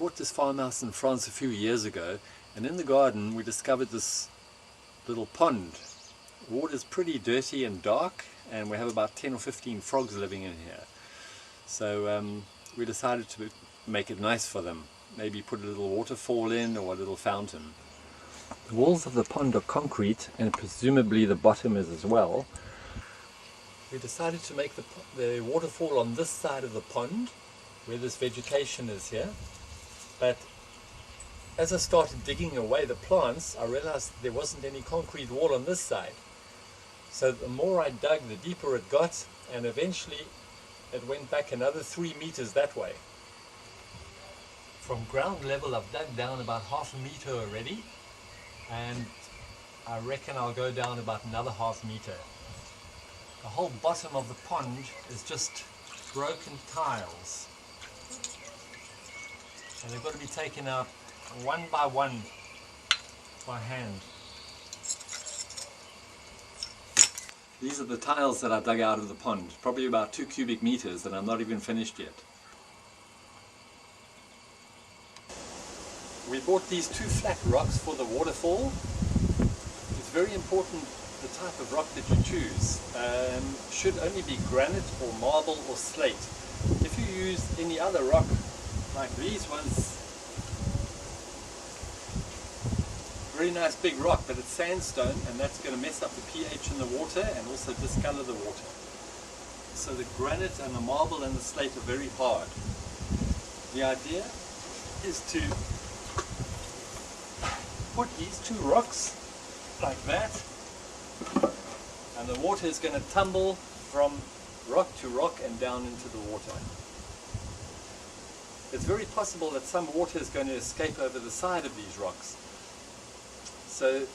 bought this farmhouse in France a few years ago, and in the garden we discovered this little pond. The water's pretty dirty and dark, and we have about 10 or 15 frogs living in here. So we decided to make it nice for them. Maybe put a little waterfall in or a little fountain. The walls of the pond are concrete, and presumably the bottom is as well. We decided to make the waterfall on this side of the pond, where this vegetation is here. But as I started digging away the plants, I realized there wasn't any concrete wall on this side. So the more I dug, the deeper it got, and eventually it went back another 3 meters that way. From ground level I've dug down about ½ a meter already, and I reckon I'll go down about another ½ meter. The whole bottom of the pond is just broken tiles, and they've got to be taken out one by one by hand. These are the tiles that I dug out of the pond, probably about 2 cubic meters, and I'm not even finished yet. We bought these 2 flat rocks for the waterfall. It's very important the type of rock that you choose. Should only be granite or marble or slate. If you use any other rock like these ones, very nice big rock, but it's sandstone, and that's going to mess up the pH in the water and also discolor the water. So the granite and the marble and the slate are very hard. The idea is to put these 2 rocks like that, and the water is going to tumble from rock to rock and down into the water. It's very possible that some water is going to escape over the side of these rocks. So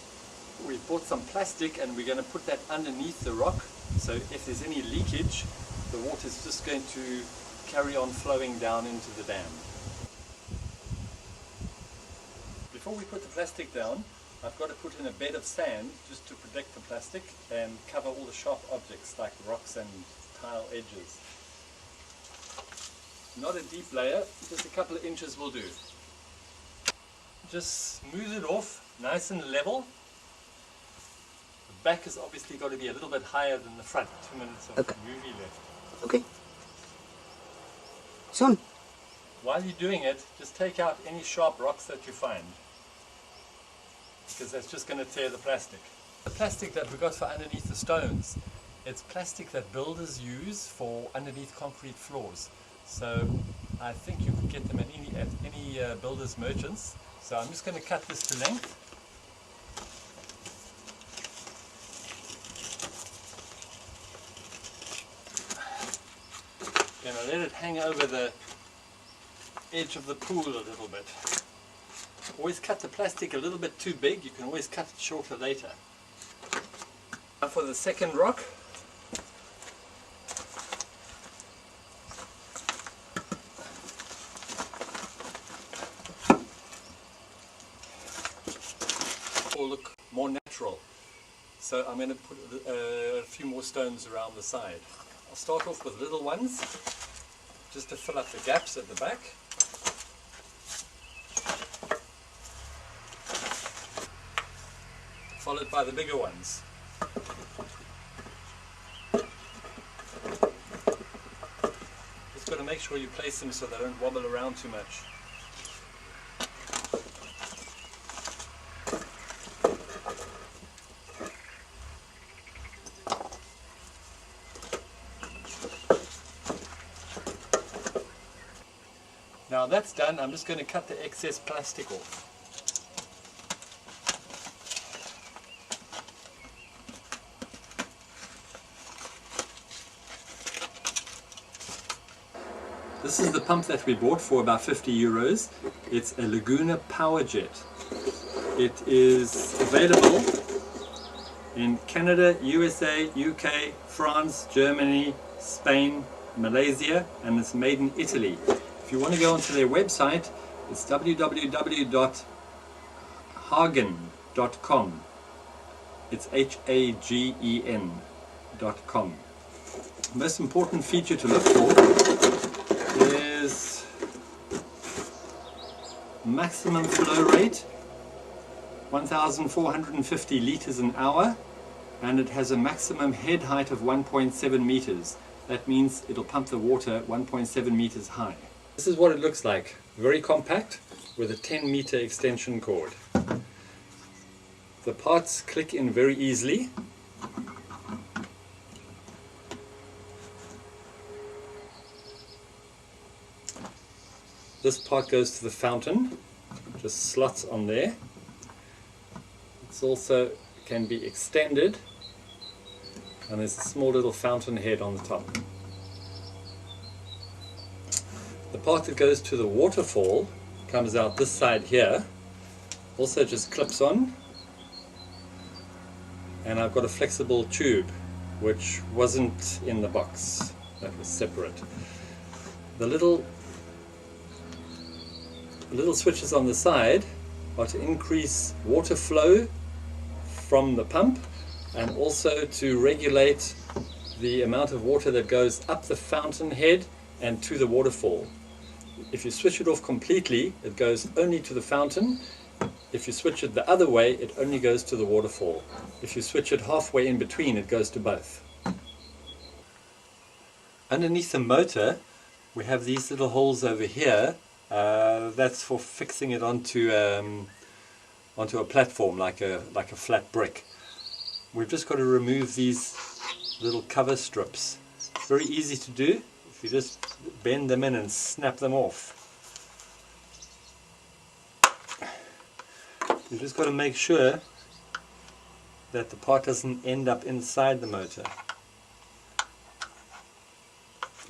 we bought some plastic, and we're going to put that underneath the rock, so if there's any leakage, the water is just going to carry on flowing down into the dam. Before we put the plastic down, I've got to put in a bed of sand just to protect the plastic and cover all the sharp objects like rocks and tile edges. Not a deep layer, just a couple of inches will do. Just smooth it off, nice and level. The back has obviously got to be a little bit higher than the front. 2 minutes of movie left. Okay. Son. While you're doing it, just take out any sharp rocks that you find, because that's just going to tear the plastic. The plastic that we got for underneath the stones, it's plastic that builders use for underneath concrete floors. So I think you could get them at any builder's merchants. So I'm just going to cut this to length. Going to let it hang over the edge of the pool a little bit. Always cut the plastic a little bit too big, you can always cut it shorter later. Now for the second rock. Will look more natural. So I'm going to put a few more stones around the side. I'll start off with little ones, just to fill up the gaps at the back. Followed by the bigger ones. Just got to make sure you place them so they don't wobble around too much. Now that's done, I'm just going to cut the excess plastic off. This is the pump that we bought for about 50 euros. It's a Laguna Power Jet. It is available in Canada, USA, UK, France, Germany, Spain, Malaysia, and it's made in Italy. If you want to go onto their website, it's www.hagen.com. It's HAGEN.com. The most important feature to look for is maximum flow rate 1,450 liters an hour, and it has a maximum head height of 1.7 meters. That means it'll pump the water 1.7 meters high. This is what it looks like. Very compact with a 10-meter extension cord. The parts click in very easily. This part goes to the fountain, just slots on there. It's also can be extended, and there's a small little fountain head on the top. The part that goes to the waterfall comes out this side here, also just clips on, and I've got a flexible tube which wasn't in the box, that was separate. The little switches on the side are to increase water flow from the pump and also to regulate the amount of water that goes up the fountain head and to the waterfall. If you switch it off completely, it goes only to the fountain. If you switch it the other way, it only goes to the waterfall. If you switch it halfway in between, it goes to both. Underneath the motor, we have these little holes over here. That's for fixing it onto a platform, like a flat brick. We've just got to remove these little cover strips. It's very easy to do if you just bend them in and snap them off. You've just got to make sure that the part doesn't end up inside the motor.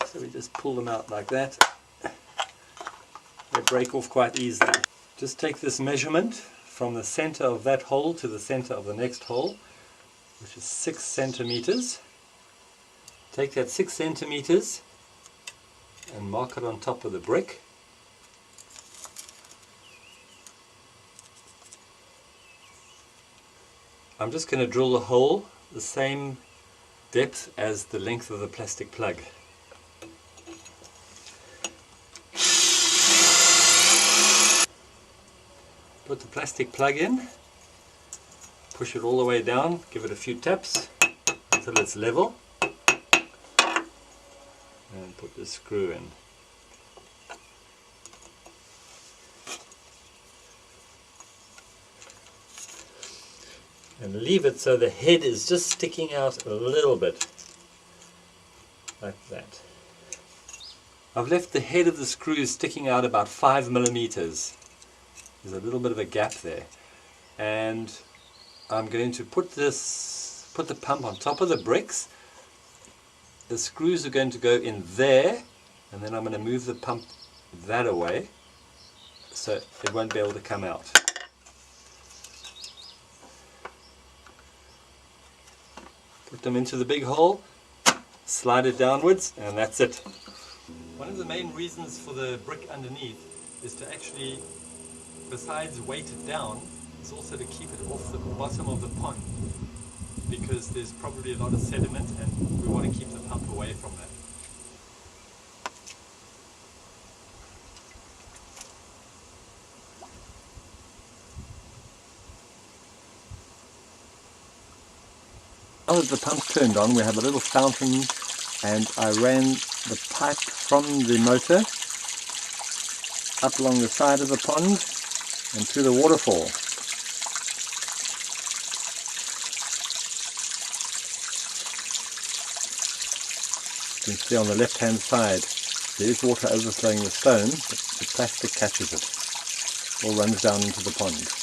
So we just pull them out like that. They break off quite easily. Just take this measurement from the center of that hole to the center of the next hole, which is 6 centimeters. Take that 6 centimeters and mark it on top of the brick. I'm just going to drill the hole the same depth as the length of the plastic plug. Put the plastic plug in, push it all the way down, give it a few taps until it's level, and put the screw in. And leave it so the head is just sticking out a little bit, like that. I've left the head of the screw sticking out about 5 millimeters. There's a little bit of a gap there, and I'm going to put the pump on top of the bricks. The screws are going to go in there, and then I'm going to move the pump that away so it won't be able to come out. Put them into the big hole, slide it downwards, and that's it. One of the main reasons for the brick underneath is to actually, besides weight it down, is also to keep it off the bottom of the pond, because there's probably a lot of sediment and we want to keep the pump away from that. Now that the pump's turned on, we have a little fountain, and I ran the pipe from the motor up along the side of the pond and to the waterfall. You can see on the left hand side there is water overflowing the stone, but the plastic catches it. It all runs down into the pond.